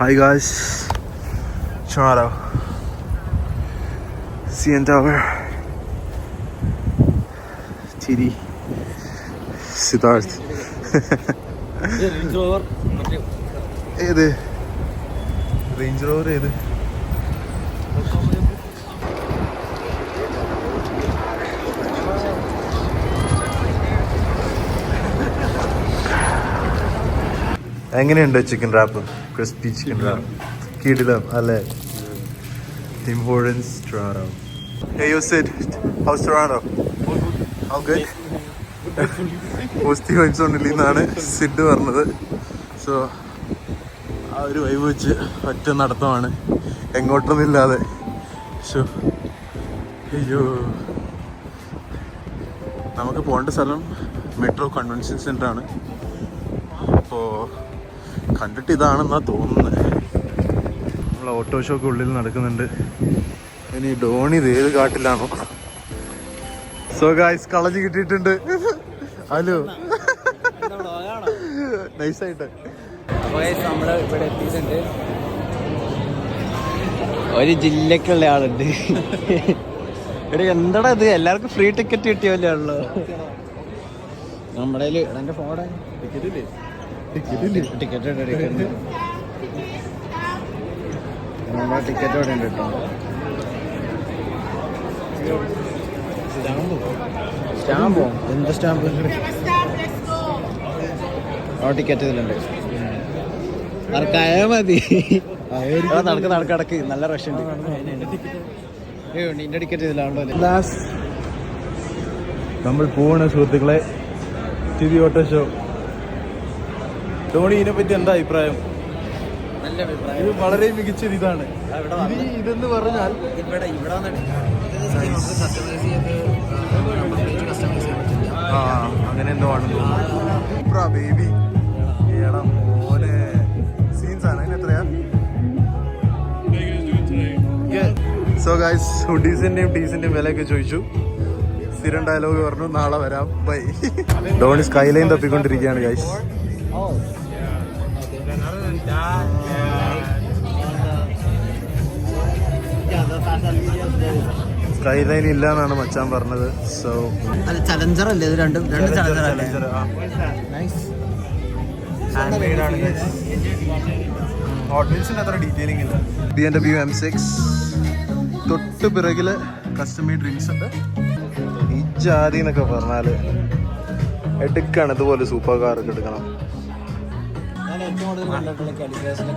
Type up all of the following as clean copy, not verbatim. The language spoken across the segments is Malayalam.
Hi guys, Toronto, CN Tower, Chiri, Siddharth. ഏത് റേഞ്ച് റോവർ ഏത്? എങ്ങനെയുണ്ട് chicken wrap? Crispy chicken wrap കിടിലം അല്ലേ? Tim Hortons, Toronto. Hey, you Sid, how's Toronto? How good? Positive vibes ഒന്നുമില്ല എന്നാണ് സിഡ് പറഞ്ഞത്. സോ ആ ഒരു വൈബ് വെച്ച് ഒറ്റ നടത്തമാണ്, എങ്ങോട്ടൊന്നുമില്ലാതെ. ഷോ അയ്യോ, നമുക്ക് പോകേണ്ട സ്ഥലം മെട്രോ കൺവെൻഷൻ സെൻ്ററാണ്. അപ്പോൾ കണ്ടിട്ട് ഇതാണെന്നാണ് തോന്നുന്നത്. നമ്മൾ ഓട്ടോ ഷോക്ക് ഉള്ളിൽ നടക്കുന്നുണ്ട്. ഇനി ഡോണി ഇത് ഏത് കാട്ടിലാണോ? സോ ഗായ്സ്, കളഞ്ഞ് കിട്ടിയിട്ടുണ്ട്. ഹലോ, നൈസായിട്ട്. നമ്മൾ ഇവിടെ എത്തിയിട്ടുണ്ട്. ഒരു ജില്ലക്കുള്ള ആളുണ്ട് ഇവിടെ. എന്താടാ ഇത്, എല്ലാവർക്കും ഫ്രീ ടിക്കറ്റ് കിട്ടിയല്ലേ ഉള്ളു. നമ്മുടെ എന്റെ ഫോടെ ടിക്കറ്റ് നമ്മുടെ ടിക്കറ്റ് ഇവിടെ ഉണ്ട് കേട്ടോ. സ്റ്റാമ്പോ? എന്ത് സ്റ്റാമ്പ്? ആ ടിക്കറ്റ് ഇതിലുണ്ട്. നടക്കായ മതി. നടക്ക് നല്ല റഷ് ഉണ്ട്. നിന്റെ ടിക്കറ്റ് ഇതിലാണല്ലോ. നമ്മൾ പോകണ സുഹൃത്തുക്കളെ, ചിരി ഓട്ടോ ഷോ. ധോണി ഇതിനെ പറ്റി എന്താ അഭിപ്രായം? നല്ല അഭിപ്രായം. ഇത് വളരെ മികച്ചൊരു ഇതാണ്. ഇതെന്ന് പറഞ്ഞാൽ അങ്ങനെ എന്തോ ആണെന്ന് തോന്നുന്നു. ബേബി മോനെ സീൻസ് ആണ്. അതിന് എത്രയാ? സോ ഗൈസ്, ഹുഡീസിന്റെയും ടീസിന്റെയും വിലയൊക്കെ ചോദിച്ചു. സ്ഥിരം ഡയലോഗ് പറഞ്ഞു, നാളെ വരാം, ബൈ. ധോണി സ്കൈ ലൈൻ തപ്പിക്കൊണ്ടിരിക്കുകയാണ് ഗൈസ്. സ്കൈ ലൈൻ ഇല്ല എന്നാണ് മച്ചാൻ പറഞ്ഞത്. സോ ചലഞ്ചർ അല്ലേ ഇത്? രണ്ട് ചലഞ്ചർ അല്ലേ? ഹോട്ടൽസിന് അത്ര ഡീറ്റെയിലിംഗ് ഇല്ല. BMW M6 തൊട്ട് പിറകില് കസ്റ്റമൈഡ് ഡ്രിങ്ക്സ് ഉണ്ട്. ഈ ജാതി എന്നൊക്കെ പറഞ്ഞാല് എടുക്കണം, ഇതുപോലെ സൂപ്പർ കാറൊക്കെ എടുക്കണം. ഞാൻ ഏറ്റവും കൂടുതൽ കണ്ടിട്ടുള്ള കാലിഗ്രാഫിന്റെ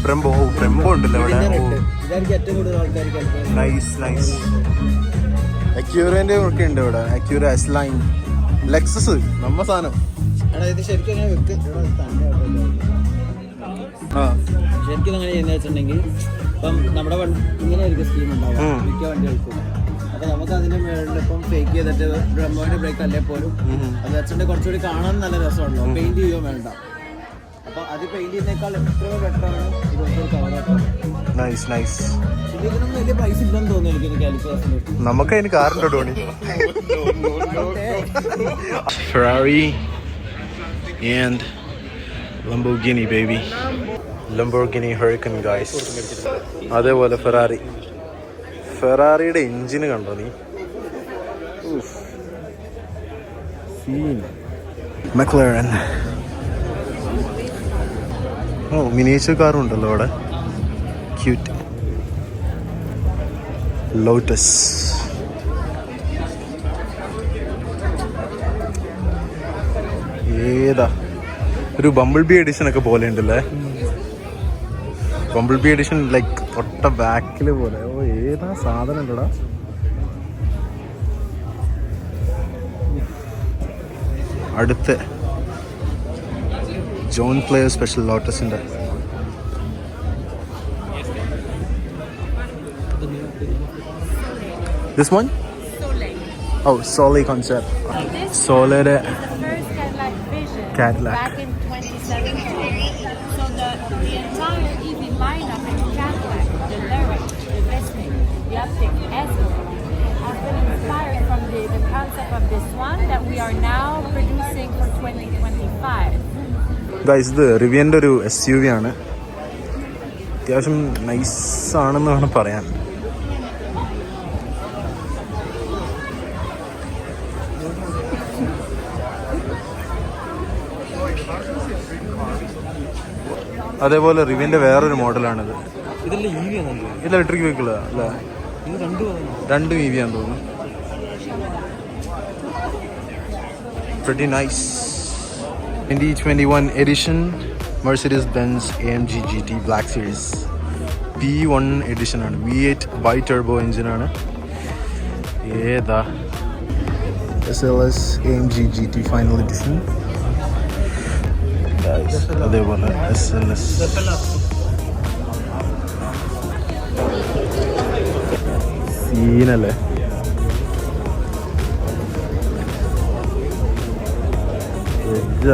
ബ്രംബോ ഉണ്ടല്ലോ ഇവിടെ. ഏറ്റവും കൂടുതൽ ആൾക്കാർ നൈസ്. അക്യൂറേന്റെ ഒക്കെ ഉണ്ട് ഇവിടെ. അക്യൂറ, S-Line, ലെക്സസ്, നമ്മ സാധനം. ശരിക്കും എങ്ങനെ ചെയ്യുന്ന വെച്ചിട്ടുണ്ടെങ്കിൽ, ഇപ്പം നമ്മുടെ ഇങ്ങനെ ആയിരിക്കും സ്കീം ഉണ്ടാവും മിക്ക വണ്ടികൾക്കും. അപ്പൊ നമുക്ക് അതിന്റെ മുകളിൽ ഇപ്പം ഫേക്ക് ചെയ്തിട്ട് ബ്രഹ്മോന്റെ ബ്രേക്ക് അല്ലേ പോലും അത് വെച്ചിട്ടുണ്ടെങ്കിൽ കുറച്ചുകൂടി കാണാൻ നല്ല രസമുണ്ടോ. പെയിന്റ് ചെയ്യുകയോ വേണ്ട. അപ്പൊ അത് പെയിന്റ് ചെയ്യുന്നേക്കാൾ എത്രയോ ബെറ്ററാണ് ഇതൊക്കെ കവറാക്കാം. ഇതിനൊന്നും വലിയ പ്രൈസ് ഇല്ലെന്ന് തോന്നുന്നു എനിക്ക് കാലിഗ്രാഫിന്. നമുക്ക് അതിന് കാറുണ്ടോ Doni? Ferrari and Lamborghini baby. Lamborghini Huracan guys. അതേപോലെ ഫെറാറിയുടെ എഞ്ചിന് കണ്ടോ നീ? McLaren. മിനിയേച്ചർ കാറും ഉണ്ടല്ലോ അവിടെ. ക്യൂട്ട്. ലോട്ടസ്. ഏതാ ഒരു ബംബിൾ ബി എഡിഷൻ ഒക്കെ പോലെ ഉണ്ടല്ലേ. ബംബിൾ ബി എഡിഷൻ ലൈക്ക് തൊട്ട ബാക്കില് പോലെ. ഏതാ സാധനം ഉണ്ടടാ. അടുത്ത ജോൺ പ്ലെയർ സ്പെഷ്യൽ ലോട്ടസിന്റെ. This one? Oh, Soleil concept. Soleil Cadillac. Back in 2017. So the entire EV lineup in Cadillac, the Lyric, the Vision, the Optic, Escalade, has been inspired from the concept of this one that we are now producing for 2025. Guys ഇത് റിവിയൻ്റെ ഒരു SUV ആണ്. അത്യാവശ്യം നൈസാണെന്ന് വേണം പറയാൻ. അതേപോലെ റിവിയൻ്റെ വേറൊരു മോഡലാണിത്. ഇത് ഇലക്ട്രിക് വെഹിക്കിളാ അല്ലേ? രണ്ടും EV ആണെന്ന് തോന്നുന്നു. Pretty nice. 2021 edition Mercedes-Benz AMG GT Black Series V1 edition ആണ്. V8 bi-turbo engine ആണ്. ഏതാ SLS AMG GT final edition. അതേപോലെ SLS സീനല്ലേ.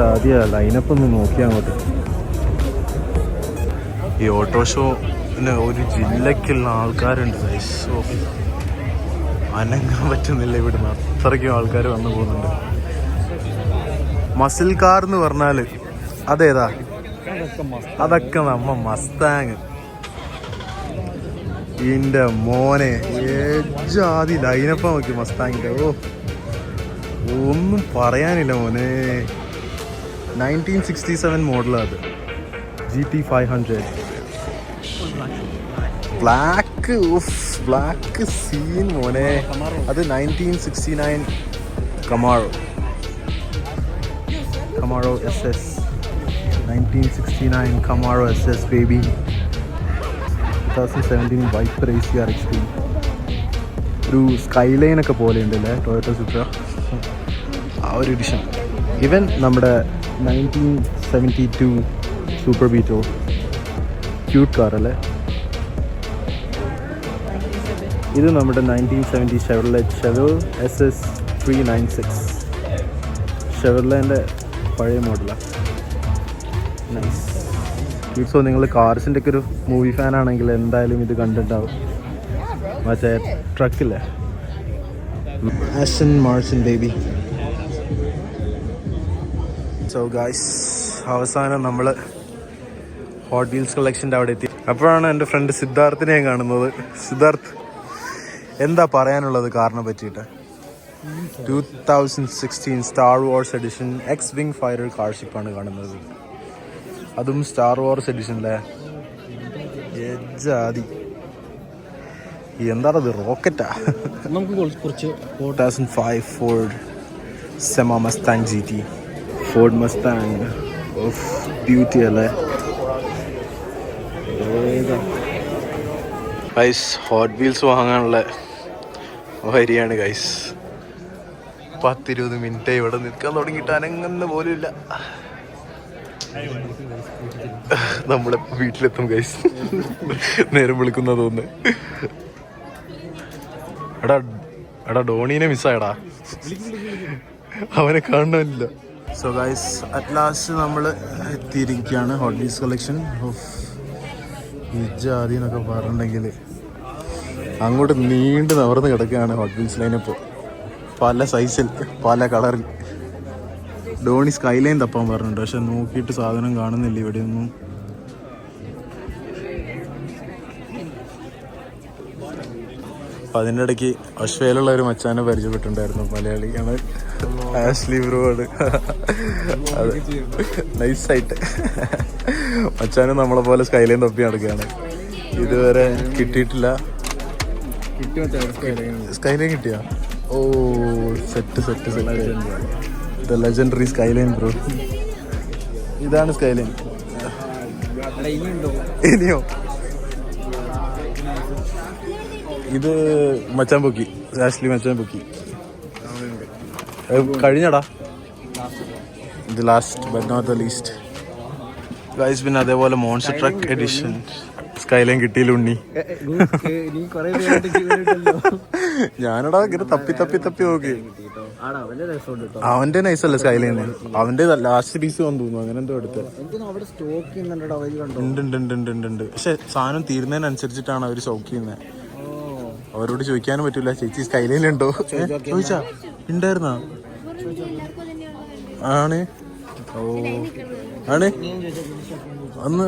ആദ്യ ലൈനപ്പ് ഒന്ന് നോക്കി അങ്ങോട്ട്. ഈ ഓട്ടോ ഷോന് ഒരു ജില്ലക്കുള്ള ആൾക്കാരുണ്ട്. അനങ്ങാൻ പറ്റുന്നില്ല ഇവിടുന്ന്, അത്രയ്ക്കും ആൾക്കാർ വന്നു പോകുന്നുണ്ട്. മസിൽ കാർ എന്ന് പറഞ്ഞാൽ അതേതാ? അതൊക്കെ നമ്മ മസ്താങ്. ഇതിൻ്റെ മോനെ ഏജാതി ലൈനപ്പ് നോക്കി മസ്താങ്ങിൻ്റെ. ഒന്നും പറയാനില്ല മോനെ. 1967 മോഡലാണ് അത്. GT 500 ബ്ലാക്ക് സീൻ മോനെ. അത് 1969 Camaro SS 1969 Camaro SS baby. 2017 Viper ACR Extreme. ഒരു സ്കൈലൈൻ ഒക്കെ പോലെ ഉണ്ടല്ലേ ടൊയോട്ട സുപ്ര, ആ ഒരു എഡിഷൻ. ഇവൻ നമ്മുടെ 1972 സൂപ്പർ ബീറ്റോ ക്യൂട്ട് കാർ അല്ലേ. ഇത് നമ്മുടെ 1970 ഷെവർലെറ്റ് SS 396 ഷെവർലേൻ്റെ പഴയ മോഡലാണ്. നൈസ്. സോ നിങ്ങൾ കാർസിൻ്റെ ഒക്കെ ഒരു മൂവി ഫാൻ ആണെങ്കിൽ എന്തായാലും ഇത് കണ്ടിട്ടുണ്ടാവും. മറ്റേ ട്രക്കില്ലേ, Aston Martin baby. So guys, അവസാനം നമ്മൾ ഹോട്ട് വീൽസ് കളക്ഷൻ്റെ അവിടെ എത്തി. അപ്പോഴാണ് എൻ്റെ ഫ്രണ്ട് സിദ്ധാർത്ഥിനെ കാണുന്നത്. സിദ്ധാർത്ഥ്, എന്താ പറയാനുള്ളത് കാറിനെ പറ്റിയിട്ട്? 2016 star wars edition X wing fighter കാർഷിപ്പാണ് കാണുന്നത്. അതും സ്റ്റാർ വാർസ് എഡിഷനിലെ ജാതി. എന്താണത്, റോക്കറ്റാ? നമുക്ക് കുറച്ച് 2005 Ford SEMA Mustang GT. Ford Mustang of beauty അല്ലേ. ഗൈസ്, ഹോട്ട് വീൽസ് വാങ്ങാനുള്ള വരിയാണ് ഗൈസ്. 10-20 മിനിറ്റ് ഇവിടെ നിൽക്കാൻ തുടങ്ങിയിട്ട് അനങ്ങുന്ന പോലും ഇല്ല. നമ്മളെപ്പോ വീട്ടിലെത്തും ഗൈസ്, നേരം വിളിക്കുന്ന തോന്നുന്നു. എടാ ഡോണീനെ മിസ്സായടാ, അവനെ കാണാനില്ല. സോ ഗൈസ്, അറ്റ് ലാസ്റ്റ് നമ്മൾ എത്തിയിരിക്കുകയാണ് ഹോട്ട് വീൽസ് കളക്ഷൻ. ഇജാതി എന്നൊക്കെ പറഞ്ഞിട്ടുണ്ടെങ്കിൽ അങ്ങോട്ട് നീണ്ട് നവർന്ന് കിടക്കുകയാണ് ഹോട്ട് വീൽസ് ലൈനപ്പ്. പല സൈസിൽ പല കളറിൽ. ഡോണി സ്കൈലൈൻ തപ്പാൻ പറഞ്ഞിട്ടുണ്ട്, പക്ഷെ നോക്കിയിട്ട് സാധനം കാണുന്നില്ല ഇവിടെയൊന്നും. അപ്പം അതിൻ്റെ ഇടയ്ക്ക് ഓസ്ട്രേലിയയിലുള്ള ഒരു മച്ചാനെ പരിചയപ്പെട്ടിട്ടുണ്ടായിരുന്നു, മലയാളിയാണ്, ആഷ്ലി ബ്രോഡ്. അത് നൈസായിട്ട് മച്ചാനും നമ്മളെ പോലെ സ്കൈലൈൻ തപ്പി നടക്കുകയാണ്. ഇതുവരെ കിട്ടിയിട്ടില്ല. സ്കൈലൈൻ കിട്ടിയാ? Oh, set the legendary skyline bro. ഇതാണ് സ്കൈലൈൻ. ഇനിയോ? ഇത് മച്ചാൻ പൊക്കി, ആഷ്ലി മച്ചാൻ പൊക്കി. കഴിഞ്ഞടാ ഇത് last but not the least guys. പിന്നെ അതേപോലെ മോൺസ്റ്റർ ട്രക്ക് എഡിഷൻ സ്കൈലൈൻ കിട്ടിയില്ല ഉണ്ണി. ഞാനടാ ഇങ്ങനെ തപ്പി നോക്കി. അവന്റെ നൈസല്ലേ സ്കൈലൈൻ? അവന്റെ ലാസ്റ്റ് പീസ് വന്നു തോന്നുന്നു, അങ്ങനെ എന്തോ എടുത്ത്. ഉണ്ട്. പക്ഷെ സാധനം തീരുന്നതിനനുസരിച്ചിട്ടാണ് അവര് സ്റ്റോക്ക് ചെയ്യുന്നത്. അവരോട് ചോദിക്കാനും പറ്റൂല, ചേച്ചി സ്കൈലൈൻ ഉണ്ടോ ചോദിച്ചാ? ഉണ്ടായിരുന്നാ? ആണ് ഓ ആണ്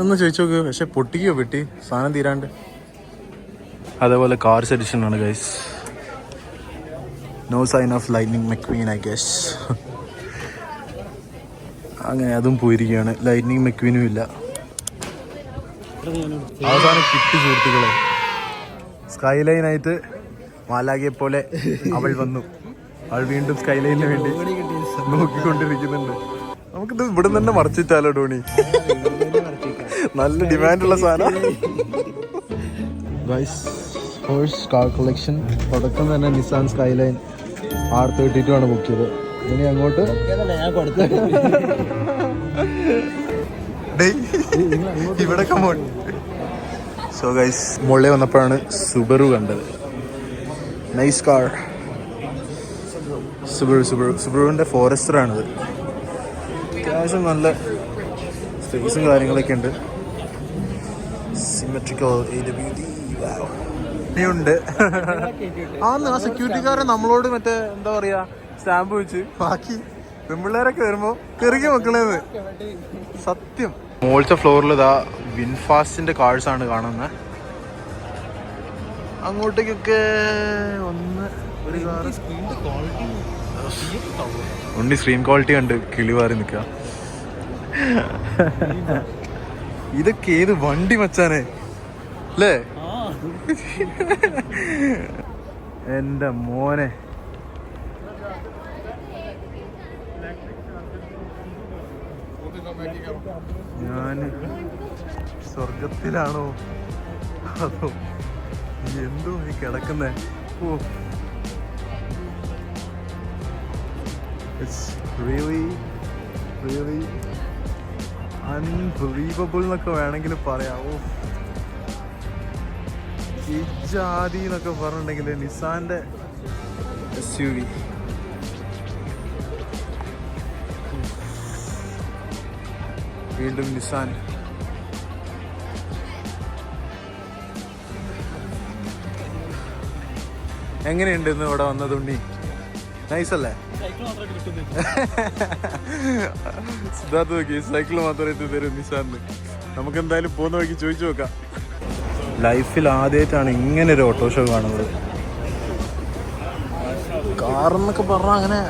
ഒന്ന് ചോദിച്ചു നോക്ക്. പക്ഷെ പൊട്ടിക്കോ പെട്ടി സാധനം തീരാണ്ട്. അതേപോലെ കാർസ് എഡിഷൻ ആണ് guys. No sign of Lightning McQueen I guess. അങ്ങനെ അതും പോയിരിക്കുകയാണ്. ലൈറ്റ്നിങ് മെക്വീനും ഇല്ല. അവസാനം കിട്ടി സുഹൃത്തുക്കളെ. സ്കൈലൈനായിട്ട് മാലാഖയെ പോലെ അവൾ വന്നു. അവൾ വീണ്ടും സ്കൈലൈനിന് വേണ്ടി നോക്കിക്കൊണ്ടിരിക്കുന്നുണ്ട്. നമുക്കിത് ഇവിടെ തന്നെ മറച്ചിട്ടാലോ ടോണി? നല്ല ഡിമാൻഡുള്ള സാധനം. ഫസ്റ്റ് കാർ കളക്ഷൻ തുടക്കം തന്നെ നിസാൻ സ്കൈലൈൻ R32 ആണ് ബുക്ക് ചെയ്തത്. ഇനി അങ്ങോട്ട് ഇവിടെ കമോൺ. സോ ഗൈസ് മുകളിൽ വന്നപ്പോഴാണ് സുബറു കണ്ടത്. Nice car. സുബറുവിൻ്റെ ഫോറസ്റ്ററാണിത്. അത്യാവശ്യം നല്ല സ്പേസും കാര്യങ്ങളൊക്കെ ഉണ്ട്. സിമെട്രിക്കൽ ഉണ്ട്. ആ സെക്യൂരിറ്റിക്കാരൻ നമ്മളോട് മറ്റേ എന്താ പറയാ സ്റ്റാമ്പ് വെച്ച് ബാക്കി പെൺപിള്ളേരൊക്കെ വരുമ്പോ കെറിയ മക്കളേന്ന്. സത്യം. മുകളിലത്തെ ഫ്ലോറിൽ ഇതാ വിൻഫാസ്റ്റിന്റെ കാർസ് ആണ് കാണുന്നത്. അങ്ങോട്ടേക്കൊക്കെ ഒരു കാറ് ഉണ്ണി സ്ക്രീൻ ക്വാളിറ്റി കണ്ട് കിളിവാറി നിൽക്ക. ഇതൊക്കെ ഏത് വണ്ടി മച്ചാനെ അല്ലേ? എന്റെ മോനെ. ഞാന് സ്വർഗത്തിലാണോ അതോ എന്തോ ഈ കിടക്കുന്നേ? ഓ ഇറ്റ്സ് റിയലി അൺബിലീവബിൾ എന്നൊക്കെ വേണമെങ്കിൽ പറയാം. ഓ ഈ ജാതി എന്നൊക്കെ പറഞ്ഞിട്ടുണ്ടെങ്കിൽ നിസാന്റെ SUV. വീണ്ടും നിസാൻ. എങ്ങനെയുണ്ട് ഇന്ന് ഇവിടെ വന്നതുണ്ണി? നൈസ് അല്ലേ? സിദ്ധാർത്ഥ നോക്കി സൈക്കിൾ മാത്രമേ എത്തി തരും നിസാറിന്. നമുക്ക് എന്തായാലും പോകുന്ന വഴിക്ക് ചോദിച്ചു നോക്കാം. ലൈഫിൽ ആദ്യമായിട്ടാണ് ഇങ്ങനെ ഒരു ഓട്ടോ ഷോ കാണുന്നത്. കാറെന്നൊക്കെ പറഞ്ഞാൽ അങ്ങനെ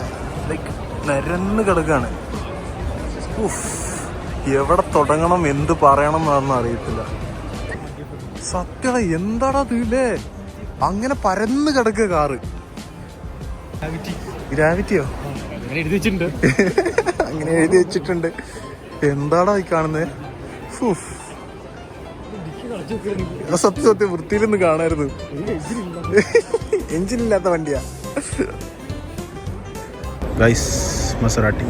ലൈക്ക് നിരന്ന് കിടക്കാണ്. എവിടെ തുടങ്ങണം എന്ത് പറയണം എന്നൊന്നും അറിയത്തില്ല. സത്യം എന്താടാ ഇതില്ലേ? അങ്ങനെ പരന്ന് കിടക്കുക കാറ്. ഗ്രാവിറ്റിയോ അങ്ങനെ എഴുതി വെച്ചിട്ടുണ്ട്. എന്താടാ ഈ കാണുന്നത്? സത്യം വൃത്തിയിലൊന്ന് കാണായിരുന്നു. എഞ്ചിനില്ലാത്ത വണ്ടിയാ ഗൈസ്. മസറാട്ടി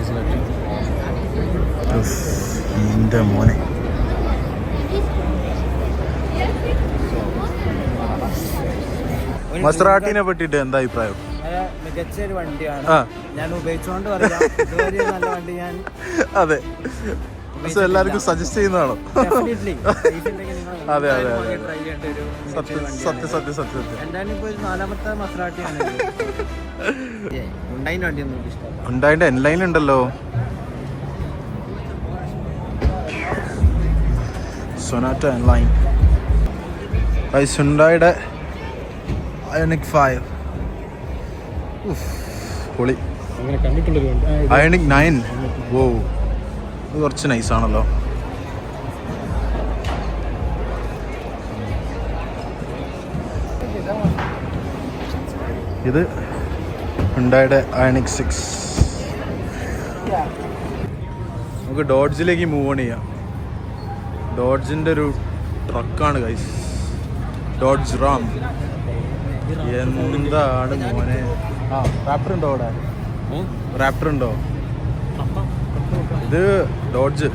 എന്റെ മോനെ. മസറാട്ടിനെ പറ്റിട്ട് എന്താ അഭിപ്രായം? മികച്ച ഒരു വണ്ടിയാണ്. ഞാൻ ഉപയോഗിച്ചുകൊണ്ട് പറയാം, നല്ല വണ്ടി. ഞാൻ അതെ എല്ലാവർക്കും സജസ്റ്റ് ചെയ്യുന്നതാണോ? അതെ അതെ അതെ സത്യം. എന്തായാലും ഇപ്പൊ നാലാമത്തെ മസറാട്ടിയാണ്. ഹുണ്ടായിന്റെ എൻലൈൻ ഉണ്ടല്ലോ. സൊനാറ്റ എൻലൈൻ. ഹുണ്ടായിയുടെ അയോണിക് 5 പൊളി. അയോണിക് 9 ഓ ഇത് കുറച്ച് നൈസാണല്ലോ. ഇത് ഹുണ്ടായിയുടെ അയോണിക് 6. നമുക്ക് ഡോഡ്ജിലേക്ക് മൂവ് ഓൺ ചെയ്യാം. ഡോഡ്ജിൻ്റെ ഒരു ട്രക്കാണ് ഗൈസ്. ഡോഡ്ജ് റാം. എന്താണ് മോനെ? റാപ്റ്റർ ഉണ്ടോ അവിടെ? റാപ്റ്റർ ഉണ്ടോ? ഇത് ഡോഡ്ജ്.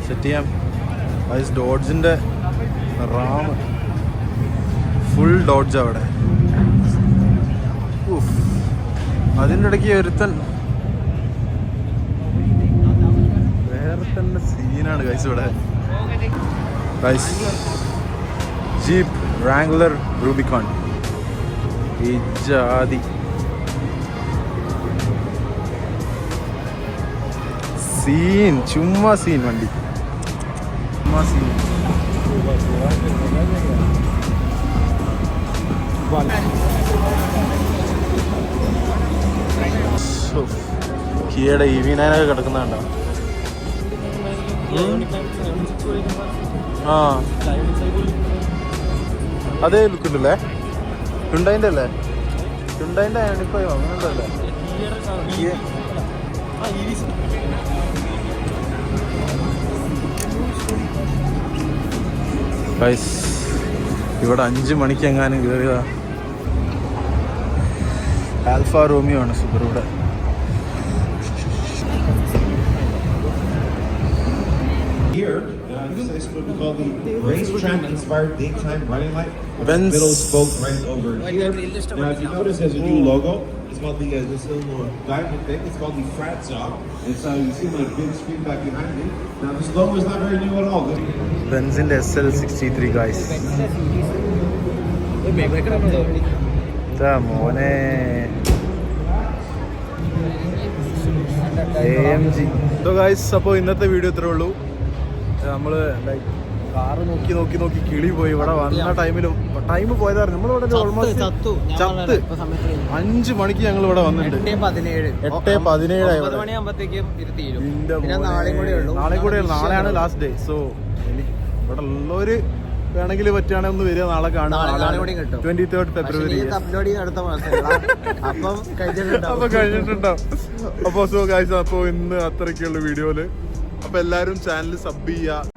സെറ്റ് ചെയ്യാം ഗൈസ്. ഡോഡ്ജിൻ്റെ റാം ഫുൾ ഡോഡ്ജ് അവിടെ. അതിൻ്റെ ഇടയ്ക്ക് ഒരുത്തൻ വേറെ തന്നെ സീനാണ് ഗൈസ് ഇവിടെ. Guys jeep Wrangler Rubicon. ഈ ജാതി സീൻ ചുമ്മാ സീൻ വണ്ടി ചുമ്മാ സീൻ. കിയയുടെ EV9 ഒക്കെ കിടക്കുന്നുണ്ടോ? ആ അതേ ലുക്ക് ഉണ്ടല്ലേ? ഹ്യുണ്ടായിൻ്റെ അല്ലേ? ഹ്യുണ്ടായിൻ്റെ ഇപ്പൊ അങ്ങനെ ഉണ്ടല്ലേ? ഗൈസ് ഇവിടെ 5 മണിക്ക് എങ്ങാനും കയറിയതാ. ആൽഫ റോമിയോ ആണ് സുബറുടെ. Here, this is what we call the racetrack-inspired daytime running light. With Benz. the middle spoke right over here. Now, if you notice, there's a new logo. It's called the this little diamond thing. It's called the Fratza. It's you see my big screen back behind me. Now, this logo is not very new at all. ബെൻസിന്റെ SL63 guys. മോനെ AMG. സോ ഗൈസ്, അപ്പോൾ ഇന്നത്തെ വീഡിയോ ഇത്രേ ഉള്ളൂ. നമ്മൾ ലൈക്ക് കാറ് നോക്കി നോക്കി നോക്കി കിളി പോയി. ഇവിടെ വന്ന ടൈമിലും ടൈം പോയതായിരുന്നു. നമ്മളിവിടെ ഓൾമോസ്റ്റ് ചത്ത് 5 മണിക്ക് ഞങ്ങൾ ഇവിടെ വന്നിട്ടുണ്ട്. 8:17 നാളെ കൂടെ നാളെയാണ് ലാസ്റ്റ് ഡേ. സോ ഇവിടെ ഉള്ളവര് വേണമെങ്കിൽ പറ്റുകയാണെങ്കിൽ ഒന്ന് വരിക. നാളെ കാണുക. 23rd February അപ്പൊ കഴിഞ്ഞിട്ടുണ്ടാവും. അപ്പൊ സോ ഗൈസ്, അപ്പോൾ ഇന്ന് അത്രയ്ക്കുള്ള വീഡിയോയില്. അപ്പൊ എല്ലാവരും ചാനൽ സബ് ചെയ്യുക.